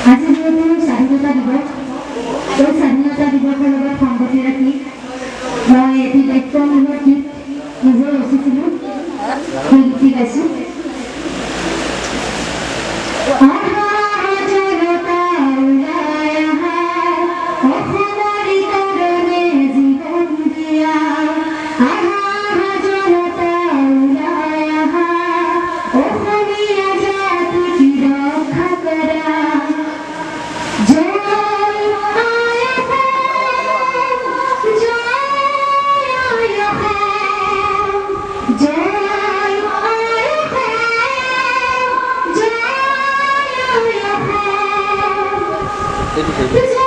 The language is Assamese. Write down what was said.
আজি যেহেতু স্বাধীনতা দিবস এই স্বাধীনতা দিবসৰ লগত সংগতি ৰাখি মই এটি দায়িত্বমূলক গীত নিজে ৰচিছিলোঁ সেই গীতটি গাইছোঁ Itu